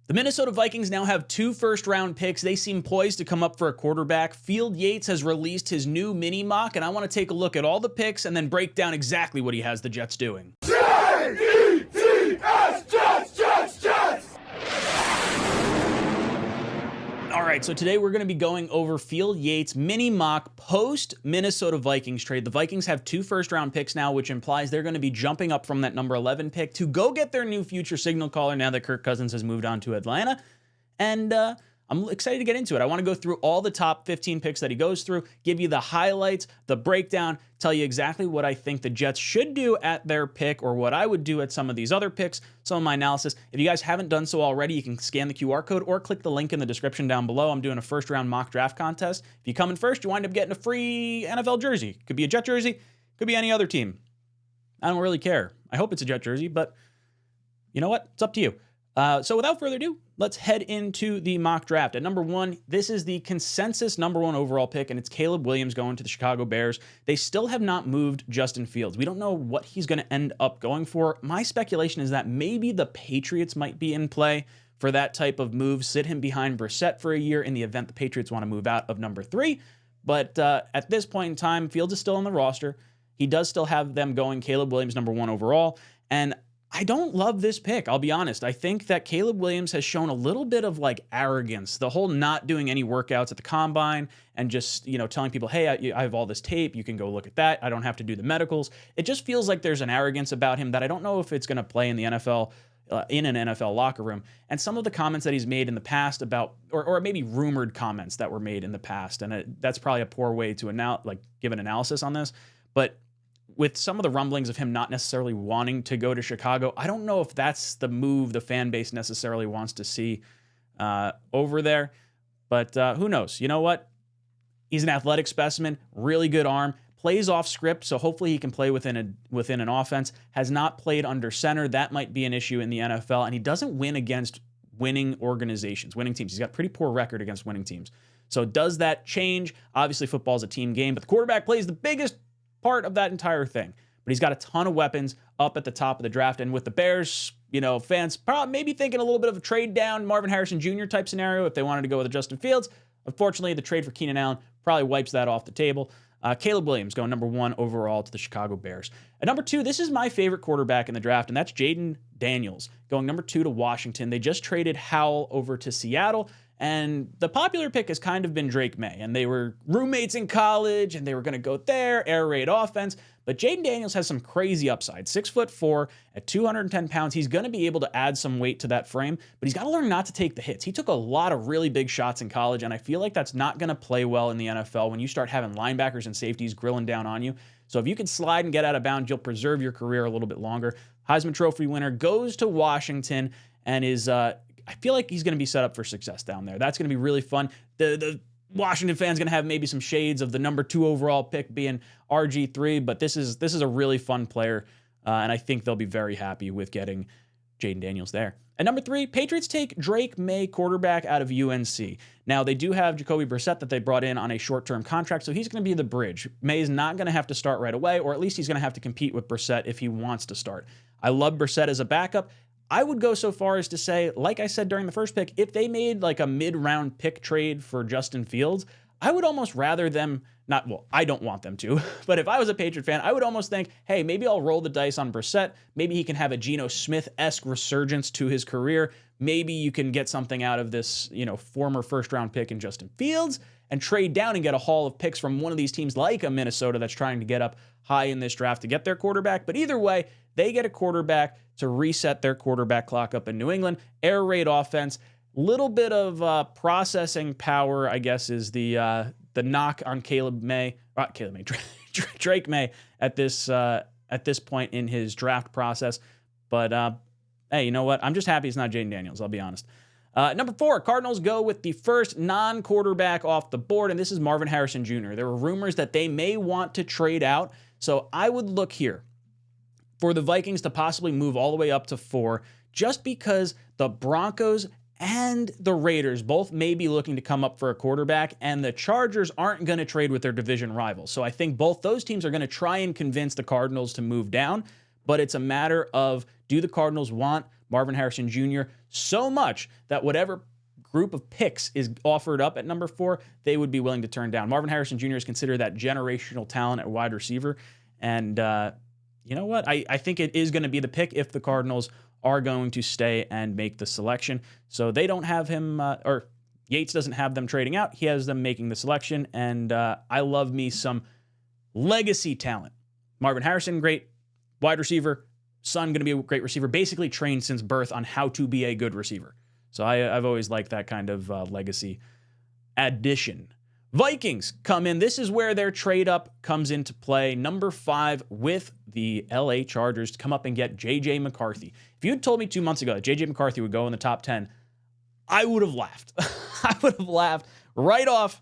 The Minnesota Vikings now have 2 first-round picks. They seem poised to come up for a quarterback. Field Yates has released his new mini mock, and I want to take a look at all the picks and then break down exactly what he has the Jets doing. Jets! All right, so today we're going to be going over Field Yates' mini mock post-Minnesota Vikings trade. The Vikings have 2 first-round picks now, which implies they're going to be jumping up from that number 11 pick to go get their new future signal caller now that Kirk Cousins has moved on to Atlanta. And I'm excited to get into it. I want to go through all the top 15 picks that he goes through, give you the highlights, the breakdown, tell you exactly what I think the Jets should do at their pick or what I would do at some of these other picks, some of my analysis. If you guys haven't done so already, you can scan the QR code or click the link in the description down below. I'm doing a first-round mock draft contest. If you come in first, you wind up getting a free NFL jersey. Could be a Jet jersey, could be any other team. I don't really care. I hope it's a Jet jersey, but you know what? It's up to you. So without further ado, let's head into the mock draft. At number 1, this is the consensus number 1 overall pick, and it's Caleb Williams going to the Chicago Bears. They still have not moved Justin Fields. We don't know what he's going to end up going for. My speculation is that maybe the Patriots might be in play for that type of move, sit him behind Brissett for a year in the event the Patriots want to move out of number 3. But at this point in time, Fields is still on the roster. He does still have them going Caleb Williams number 1 overall, and I don't love this pick, I'll be honest. I think that Caleb Williams has shown a little bit of like arrogance, the whole not doing any workouts at the combine and just, telling people, hey, I have all this tape, you can go look at that, I don't have to do the medicals. It just feels like there's an arrogance about him that I don't know if it's going to play in the NFL, in an NFL locker room. And some of the comments that he's made in the past about, or maybe rumored comments that were made in the past, and that's probably a poor way to give an analysis on this, but with some of the rumblings of him not necessarily wanting to go to Chicago, I don't know if that's the move the fan base necessarily wants to see over there. But who knows? You know what? He's an athletic specimen, really good arm, plays off script, so hopefully he can play within an offense. Has not played under center. That might be an issue in the NFL. And he doesn't win against winning organizations, winning teams. He's got a pretty poor record against winning teams. So does that change? Obviously, football is a team game, but the quarterback plays the biggest part of that entire thing. But he's got a ton of weapons up at the top of the draft. And with the Bears, fans probably maybe thinking a little bit of a trade down, Marvin Harrison Jr. type scenario if they wanted to go with Justin Fields. Unfortunately, the trade for Keenan Allen probably wipes that off the table. Caleb Williams going number 1 overall to the Chicago Bears. At number 2, this is my favorite quarterback in the draft, and that's Jaden Daniels going number 2 to Washington. They just traded Howell over to Seattle. And the popular pick has kind of been Drake May, and they were roommates in college, and they were going to go there, air raid offense. But Jaden Daniels has some crazy upside. 6'4" at 210 pounds. He's going to be able to add some weight to that frame, but he's got to learn not to take the hits. He took a lot of really big shots in college, and I feel like that's not going to play well in the NFL when you start having linebackers and safeties grilling down on you. So if you can slide and get out of bounds, you'll preserve your career a little bit longer. Heisman Trophy winner goes to Washington and is I feel like he's going to be set up for success down there. That's going to be really fun. The Washington fans going to have maybe some shades of the number 2 overall pick being RG3, but this is a really fun player, and I think they'll be very happy with getting Jaden Daniels there. At number 3, Patriots take Drake May, quarterback out of UNC. Now, they do have Jacoby Brissett that they brought in on a short-term contract, so he's going to be the bridge. May is not going to have to start right away, or at least he's going to have to compete with Brissett if he wants to start. I love Brissett as a backup. I would go so far as to say, like I said during the first pick, if they made like a mid-round pick trade for Justin Fields, I would almost rather them not, well, I don't want them to, but if I was a Patriot fan, I would almost think, hey, maybe I'll roll the dice on Brissett. Maybe he can have a Geno Smith-esque resurgence to his career. Maybe you can get something out of this, former first-round pick in Justin Fields and trade down and get a haul of picks from one of these teams like a Minnesota that's trying to get up high in this draft to get their quarterback. But either way, they get a quarterback to reset their quarterback clock up in New England. Air raid offense, little bit of processing power, I guess, is the knock on Drake May at this point in his draft process. But hey, you know what? I'm just happy it's not Jaden Daniels, I'll be honest. Number 4, Cardinals go with the first non-quarterback off the board, and this is Marvin Harrison Jr. There were rumors that they may want to trade out, so I would look here for the Vikings to possibly move all the way up to 4, just because the Broncos and the Raiders both may be looking to come up for a quarterback, and the Chargers aren't going to trade with their division rivals. So I think both those teams are going to try and convince the Cardinals to move down, but it's a matter of, do the Cardinals want Marvin Harrison Jr. so much that whatever group of picks is offered up at number 4, they would be willing to turn down. Marvin Harrison Jr. is considered that generational talent at wide receiver. And you know what? I think it is going to be the pick if the Cardinals are going to stay and make the selection. So they don't have him, or Yates doesn't have them trading out. He has them making the selection. And I love me some legacy talent. Marvin Harrison, great wide receiver. Son, going to be a great receiver. Basically trained since birth on how to be a good receiver. So I've always liked that kind of legacy addition. Vikings come in. This is where their trade up comes into play. Number 5 with the LA Chargers to come up and get J.J. McCarthy. If you had told me 2 months ago that J.J. McCarthy would go in the top 10, I would have laughed. I would have laughed right off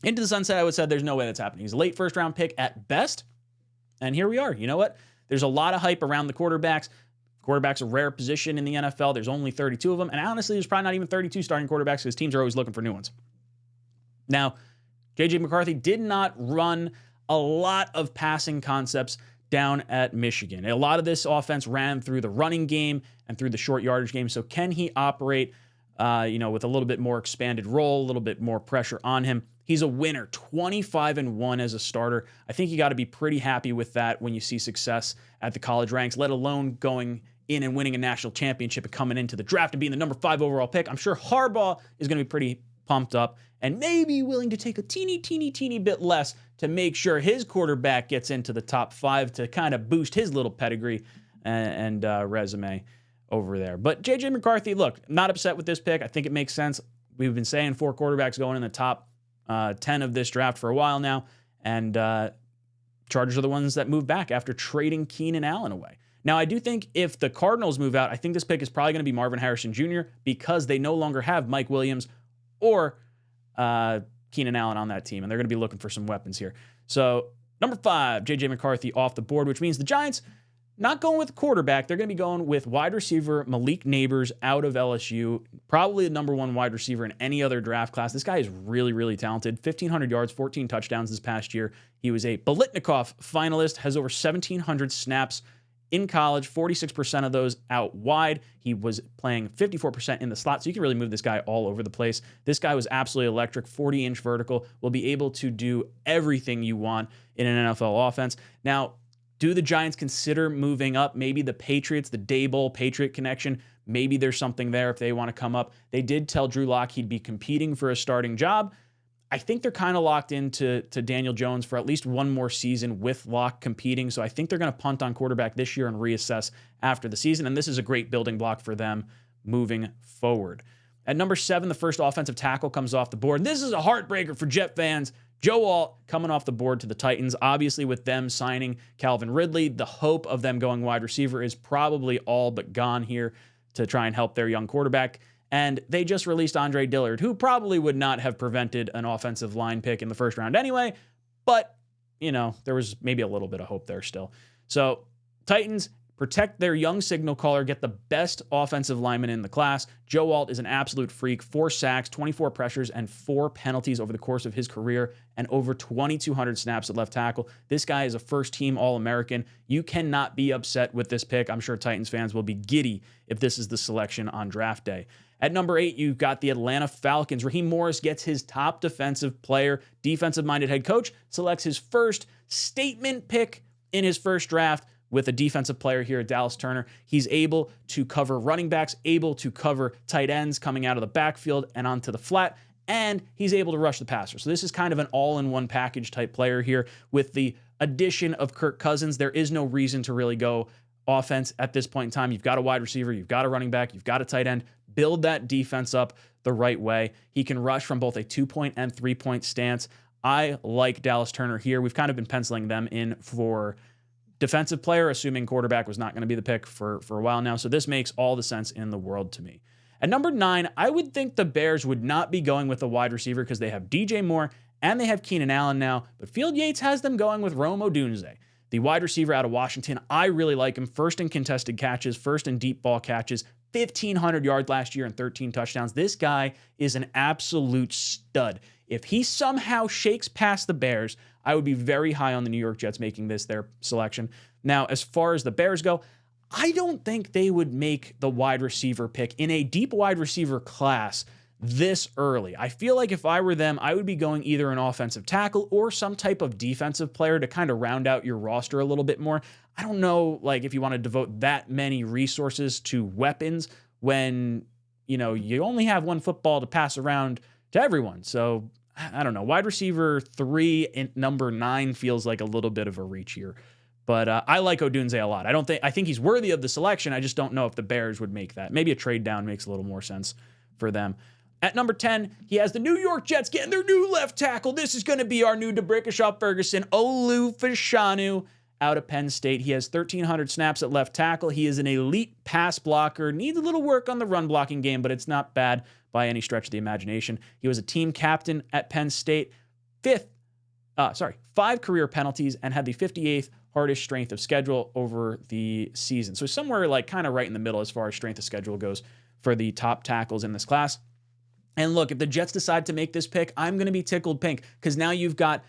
into the sunset. I would have said there's no way that's happening. He's a late first-round pick at best, and here we are. You know what? There's a lot of hype around the quarterbacks. Quarterback's a rare position in the NFL. There's only 32 of them. And honestly, there's probably not even 32 starting quarterbacks because teams are always looking for new ones. Now, J.J. McCarthy did not run a lot of passing concepts down at Michigan. A lot of this offense ran through the running game and through the short yardage game. So can he operate, with a little bit more expanded role, a little bit more pressure on him? He's a winner, 25-1 as a starter. I think you got to be pretty happy with that when you see success at the college ranks, let alone going in and winning a national championship and coming into the draft and being the number 5 overall pick. I'm sure Harbaugh is going to be pretty pumped up and maybe willing to take a teeny bit less to make sure his quarterback gets into the top 5 to kind of boost his little pedigree and resume over there. But J.J. McCarthy, look, not upset with this pick. I think it makes sense. We've been saying 4 quarterbacks going in the top 10 of this draft for a while now, and Chargers are the ones that move back after trading Keenan Allen away. Now, I do think if the Cardinals move out, I think this pick is probably going to be Marvin Harrison Jr. because they no longer have Mike Williams or Keenan Allen on that team, and they're going to be looking for some weapons here. So, number 5, J.J. McCarthy off the board, which means the Giants not going with quarterback. They're going to be going with wide receiver Malik Neighbors out of LSU, probably the number 1 wide receiver in any other draft class. This guy is really, really talented. 1,500 yards, 14 touchdowns this past year. He was a Biletnikoff finalist, has over 1,700 snaps in college, 46% of those out wide. He was playing 54% in the slot, so you can really move this guy all over the place. This guy was absolutely electric, 40-inch vertical, will be able to do everything you want in an NFL offense. Now, do the Giants consider moving up? Maybe the Patriots, the Daboll Patriot connection, maybe there's something there if they want to come up. They did tell Drew Lock he'd be competing for a starting job. I think they're kind of locked into Daniel Jones for at least one more season with Lock competing. So I think they're going to punt on quarterback this year and reassess after the season. And this is a great building block for them moving forward. At number 7, the first offensive tackle comes off the board. This is a heartbreaker for Jet fans. Joe Alt coming off the board to the Titans. Obviously, with them signing Calvin Ridley, the hope of them going wide receiver is probably all but gone here to try and help their young quarterback. And they just released Andre Dillard, who probably would not have prevented an offensive line pick in the first round anyway. But, there was maybe a little bit of hope there still. So, Titans protect their young signal caller, get the best offensive lineman in the class. Joe Alt is an absolute freak. 4 sacks, 24 pressures, and 4 penalties over the course of his career, and over 2,200 snaps at left tackle. This guy is a first-team All-American. You cannot be upset with this pick. I'm sure Titans fans will be giddy if this is the selection on draft day. At number 8, you've got the Atlanta Falcons. Raheem Morris gets his top defensive player. Defensive-minded head coach selects his first statement pick in his first draft with a defensive player here at Dallas Turner. He's able to cover running backs, able to cover tight ends coming out of the backfield and onto the flat, and he's able to rush the passer. So this is kind of an all-in-one package type player here. With the addition of Kirk Cousins, there is no reason to really go offense at this point in time. You've got a wide receiver, you've got a running back, you've got a tight end. Build that defense up the right way. He can rush from both a 2-point and 3-point stance. I like Dallas Turner here. We've kind of been penciling them in for defensive player, assuming quarterback was not going to be the pick for a while now. So this makes all the sense in the world to me. At number 9, I would think the Bears would not be going with a wide receiver because they have DJ Moore and they have Keenan Allen now, but Field Yates has them going with Rome Odunze, the wide receiver out of Washington. I really like him. First in contested catches, first in deep ball catches, 1,500 yards last year and 13 touchdowns. This guy is an absolute stud. If he somehow shakes past the Bears, I would be very high on the New York Jets making this their selection. Now, as far as the Bears go, I don't think they would make the wide receiver pick in a deep wide receiver class this early. I feel like if I were them, I would be going either an offensive tackle or some type of defensive player to kind of round out your roster a little bit more. I don't know, like, if you want to devote that many resources to weapons when, you only have one football to pass around to everyone. So I don't know. Wide receiver 3 and number 9 feels like a little bit of a reach here. But I like 𝐂𝐿𝐷𝐄𝐄 a lot. I think he's worthy of the selection. I just don't know if the Bears would make that. Maybe a trade down makes a little more sense for them. At number 10, he has the New York Jets getting their new left tackle. This is going to be our new 𝐷eShaun Ferguson, Olu Fashanu, out of Penn State. He has 1,300 snaps at left tackle. He is an elite pass blocker. Needs a little work on the run blocking game, but it's not bad by any stretch of the imagination. He was a team captain at Penn State. 5 career penalties, and had the 58th hardest strength of schedule over the season. So somewhere like kind of right in the middle as far as strength of schedule goes for the top tackles in this class. And look, if the Jets decide to make this pick, I'm going to be tickled pink because now you've got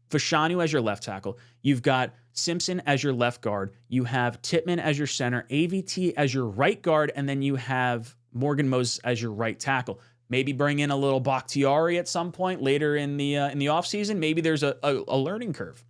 Fashanu as your left tackle. You've got Simpson as your left guard. You have Tippmann as your center, AVT as your right guard, and then you have Morgan Moses as your right tackle. Maybe bring in a little Bakhtiari at some point later in the offseason. Maybe there's a learning curve,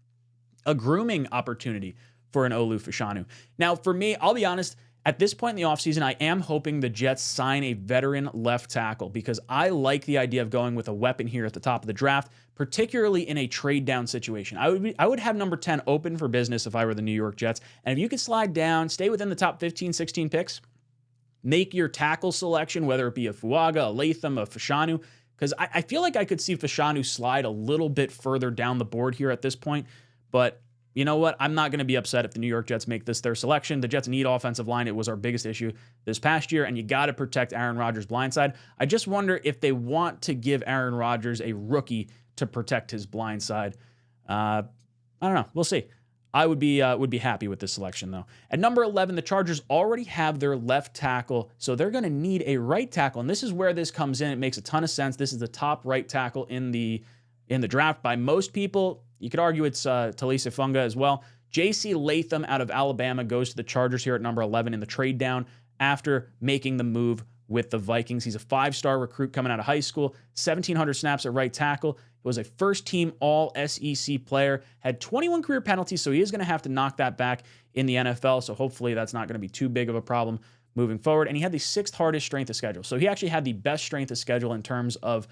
a grooming opportunity for an Olu Fashanu. Now, for me, I'll be honest, at this point in the offseason, I am hoping the Jets sign a veteran left tackle because I like the idea of going with a weapon here at the top of the draft, particularly in a trade down situation. I would have number 10 open for business if I were the New York Jets. And if you could slide down, stay within the top 15, 16 picks, make your tackle selection, whether it be a Fuaga, a Latham, a Fashanu, because I feel like I could see Fashanu slide a little bit further down the board here at this point. But you know what? I'm not going to be upset if the New York Jets make this their selection. The Jets need offensive line. It was our biggest issue this past year, and you got to protect Aaron Rodgers' blindside. I just wonder if they want to give Aaron Rodgers a rookie to protect his blindside. I don't know. We'll see. I would be happy with this selection, though. At number 11, the Chargers already have their left tackle, so they're going to need a right tackle, and this is where this comes in. It makes a ton of sense. This is the top right tackle in the draft by most people. You could argue it's Talisa Funga as well. J.C. Latham out of Alabama goes to the Chargers here at number 11 in the trade down after making the move with the Vikings. He's a 5-star recruit coming out of high school, 1,700 snaps at right tackle. He was a first-team All-SEC player, had 21 career penalties, so he is going to have to knock that back in the NFL, so hopefully that's not going to be too big of a problem moving forward. And he had the 6th hardest strength of schedule. So he actually had the best strength of schedule in terms of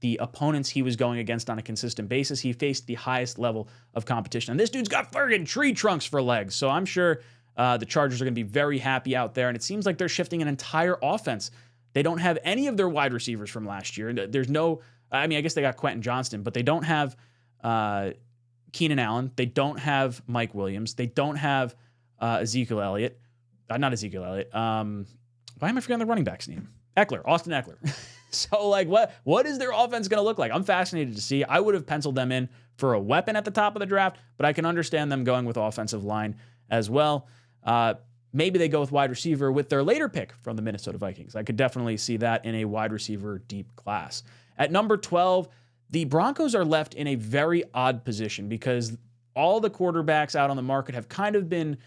the opponents he was going against on a consistent basis. He faced the highest level of competition. And this dude's got friggin' tree trunks for legs. So I'm sure the Chargers are going to be very happy out there. And it seems like they're shifting an entire offense. They don't have any of their wide receivers from last year. There's no, I guess they got Quentin Johnston, but they don't have Keenan Allen. They don't have Mike Williams. They don't have Ezekiel Elliott. Not Ezekiel Elliott. Why am I forgetting the running back's name? Austin Eckler. So, like, what is their offense going to look like? I'm fascinated to see. I would have penciled them in for a weapon at the top of the draft, but I can understand them going with offensive line as well. Maybe they go with wide receiver with their later pick from the Minnesota Vikings. I could definitely see that in a wide receiver deep class. At number 12, the Broncos are left in a very odd position because all the quarterbacks out on the market have kind of been,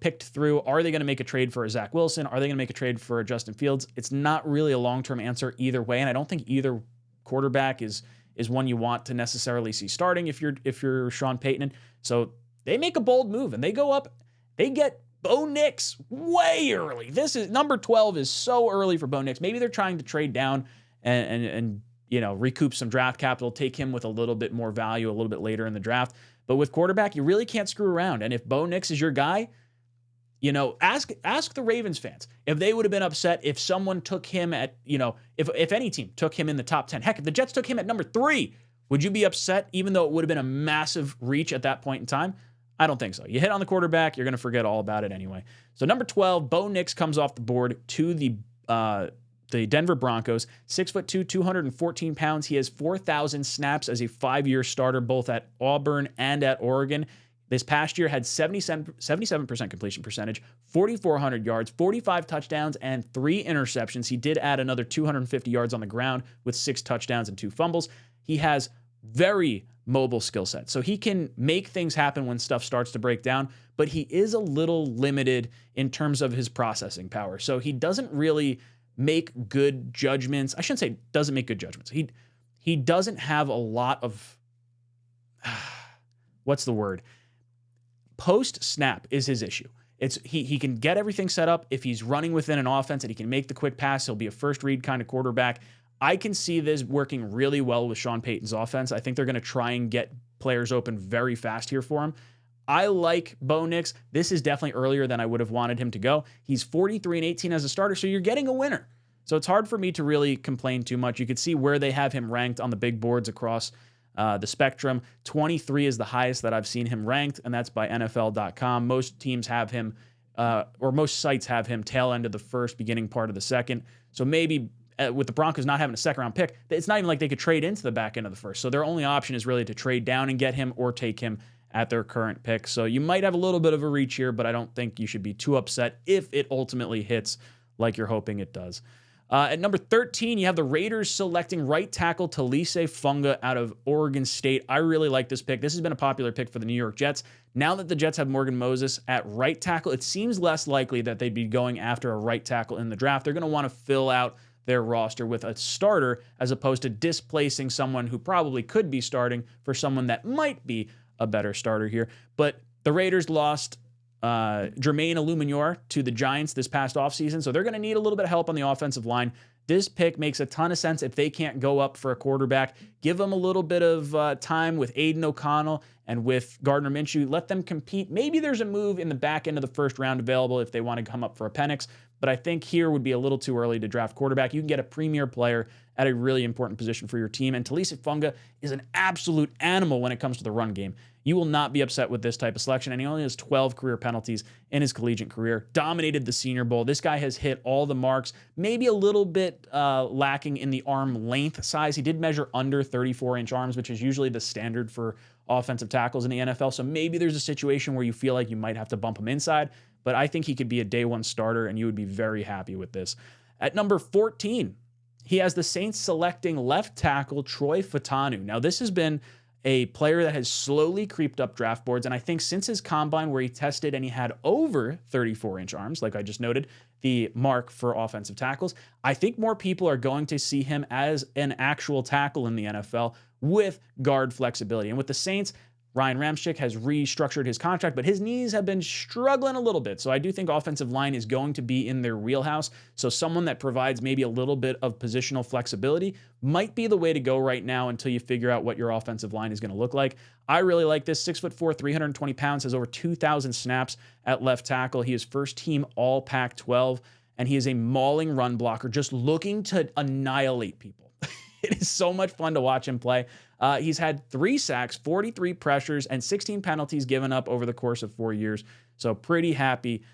picked through. Are they going to make a trade for a Zach Wilson? Are they going to make a trade for a Justin Fields? It's not really a long-term answer either way, and I don't think either quarterback is one you want to necessarily see starting if you're Sean Payton. So they make a bold move and they go up. They get Bo Nix way early. This is number 12 is so early for Bo Nix. Maybe they're trying to trade down and recoup some draft capital, take him with a little bit more value a little bit later in the draft. But with quarterback, you really can't screw around. And if Bo Nix is your guy, ask the Ravens fans if they would have been upset if someone took him at, if any team took him in the top 10. Heck, if the Jets took him at number 3, would you be upset even though it would have been a massive reach at that point in time? I don't think so. You hit on the quarterback, you're going to forget all about it anyway. So number 12, Bo Nix comes off the board to the Denver Broncos, 6'2", 214 pounds. He has 4,000 snaps as a 5-year starter, both at Auburn and at Oregon. This past year had 77% completion percentage, 4,400 yards, 45 touchdowns, and 3 interceptions. He did add another 250 yards on the ground with 6 touchdowns and 2 fumbles. He has very mobile skill set. So he can make things happen when stuff starts to break down, but he is a little limited in terms of his processing power. So he doesn't really make good judgments. I shouldn't say doesn't make good judgments. He doesn't have a lot of, what's the word? Post snap is his issue. It's he can get everything set up. If he's running within an offense and he can make the quick pass, he'll be a first read kind of quarterback. I can see this working really well with Sean Payton's offense. I think they're going to try and get players open very fast here for him. I like Bo Nix. This is definitely earlier than I would have wanted him to go. He's 43-18 as a starter, so you're getting a winner. So it's hard for me to really complain too much. You could see where they have him ranked on the big boards across the spectrum. 23 is the highest that I've seen him ranked, and that's by NFL.com. Most teams have him, or most sites have him tail end of the first, beginning part of the second. So maybe with the Broncos not having a second round pick, it's not even like they could trade into the back end of the first. So their only option is really to trade down and get him or take him at their current pick. So you might have a little bit of a reach here, but I don't think you should be too upset if it ultimately hits like you're hoping it does. At number 13, you have the Raiders selecting right tackle Taliese Funga out of Oregon State. I really like this pick. This has been a popular pick for the New York Jets. Now that the Jets have Morgan Moses at right tackle, it seems less likely that they'd be going after a right tackle in the draft. They're going to want to fill out their roster with a starter as opposed to displacing someone who probably could be starting for someone that might be a better starter here. But the Raiders lost Jermaine Illuminor to the Giants this past offseason, so they're going to need a little bit of help on the offensive line. This pick makes a ton of sense if they can't go up for a quarterback. Give them a little bit of time with Aidan O'Connell and with Gardner Minshew. Let them compete. Maybe there's a move in the back end of the first round available if they want to come up for a Penix, but I think here would be a little too early to draft quarterback. You can get a premier player at a really important position for your team, and Taliese Funga is an absolute animal when it comes to the run game. You will not be upset with this type of selection, and he only has 12 career penalties in his collegiate career. Dominated the Senior Bowl. This guy has hit all the marks, maybe a little bit lacking in the arm length size. He did measure under 34-inch arms, which is usually the standard for offensive tackles in the NFL, so maybe there's a situation where you feel like you might have to bump him inside, but I think he could be a day one starter, and you would be very happy with this. At number 14, he has the Saints selecting left tackle Troy Fautanu. Now, this has been a player that has slowly creeped up draft boards, and I think since his combine where he tested and he had over 34-inch arms, like I just noted, the mark for offensive tackles, I think more people are going to see him as an actual tackle in the NFL with guard flexibility. And with the Saints, Ryan Ramczyk has restructured his contract, but his knees have been struggling a little bit. So I do think offensive line is going to be in their wheelhouse. So someone that provides maybe a little bit of positional flexibility might be the way to go right now until you figure out what your offensive line is going to look like. I really like this. 6'4", 320 pounds, has over 2,000 snaps at left tackle. He is first team all Pac-12, and he is a mauling run blocker, just looking to annihilate people. It is so much fun to watch him play. He's had 3 sacks, 43 pressures, and 16 penalties given up over the course of 4 years. So pretty happy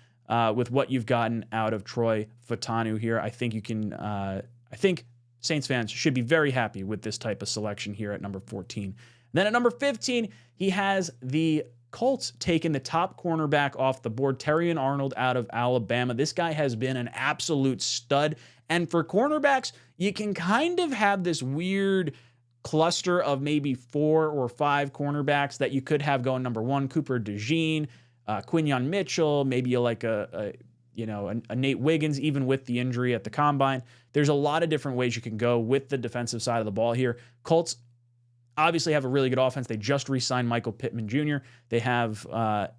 with what you've gotten out of Troy Fautanu here. I think you can. I think Saints fans should be very happy with this type of selection here at number 14. Then at number 15, he has the Colts taking the top cornerback off the board, Terrion Arnold out of Alabama. This guy has been an absolute stud. And for cornerbacks, you can kind of have this weird cluster of maybe 4 or 5 cornerbacks that you could have going number 1, Cooper DeJean, Quinyon Mitchell, maybe you like a Nate Wiggins, even with the injury at the combine. There's a lot of different ways you can go with the defensive side of the ball here. Colts obviously have a really good offense. They just re-signed Michael Pittman Jr. They have a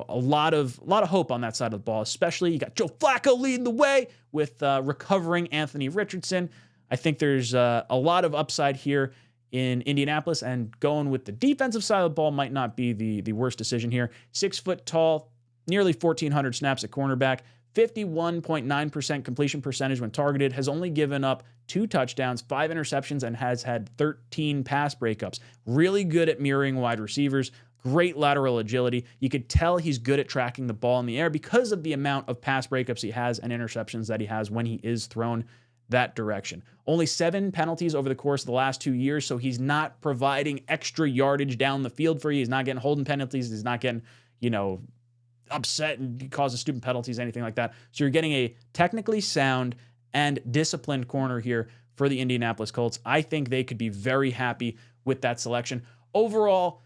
lot of hope on that side of the ball, especially you got Joe Flacco leading the way with recovering Anthony Richardson. I think there's a lot of upside here in Indianapolis, and going with the defensive side of the ball might not be the worst decision here. 6 foot tall, nearly 1,400 snaps at cornerback, 51.9% completion percentage when targeted, has only given up 2 touchdowns, 5 interceptions, and has had 13 pass breakups. Really good at mirroring wide receivers, great lateral agility. You could tell he's good at tracking the ball in the air because of the amount of pass breakups he has and interceptions that he has when he is thrown that direction. Only 7 penalties over the course of the last 2 years, so he's not providing extra yardage down the field for you. He's not getting holding penalties. He's not getting, upset and causing stupid penalties, anything like that. So you're getting a technically sound and disciplined corner here for the Indianapolis Colts. I think they could be very happy with that selection. Overall,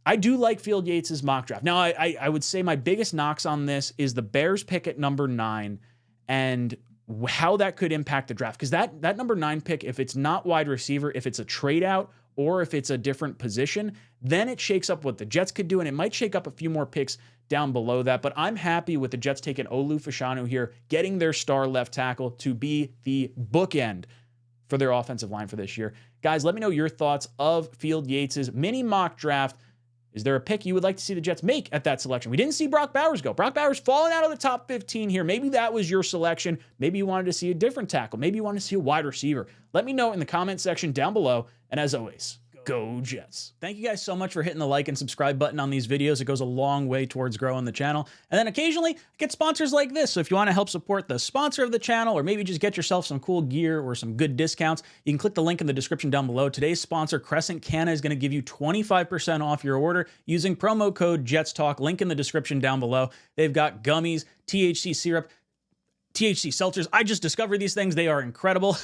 I do like Field Yates' mock draft. Now, I would say my biggest knocks on this is the Bears pick at number 9 and how that could impact the draft. Because that number 9 pick, if it's not wide receiver, if it's a trade out, or if it's a different position, then it shakes up what the Jets could do, and it might shake up a few more picks down below that. But I'm happy with the Jets taking Fanu here, getting their star left tackle to be the bookend for their offensive line for this year. Guys, let me know your thoughts of Field Yates' mini mock draft. Is there a pick you would like to see the Jets make at that selection? We didn't see Brock Bowers go. Brock Bowers falling out of the top 15 here. Maybe that was your selection. Maybe you wanted to see a different tackle. Maybe you wanted to see a wide receiver. Let me know in the comment section down below. And as always, go Jets. Thank you guys so much for hitting the like and subscribe button on these videos. It goes a long way towards growing the channel. And then occasionally I get sponsors like this. So if you want to help support the sponsor of the channel, or maybe just get yourself some cool gear or some good discounts, you can click the link in the description down below. Today's sponsor, 𝐻𝐿𝐼, is going to give you 25% off your order using promo code JetsTalk. Link in the description down below. They've got gummies, THC syrup, THC seltzers. I just discovered these things. They are incredible.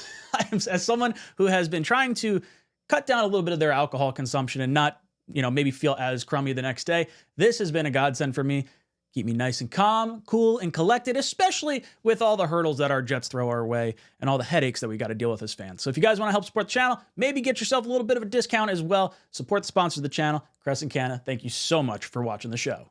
As someone who has been trying to cut down a little bit of their alcohol consumption and not, maybe feel as crummy the next day, this has been a godsend for me. Keep me nice and calm, cool, and collected, especially with all the hurdles that our Jets throw our way and all the headaches that we got to deal with as fans. So if you guys want to help support the channel, maybe get yourself a little bit of a discount as well. Support the sponsor of the channel, 𝐀𝐿𝐼. Thank you so much for watching the show.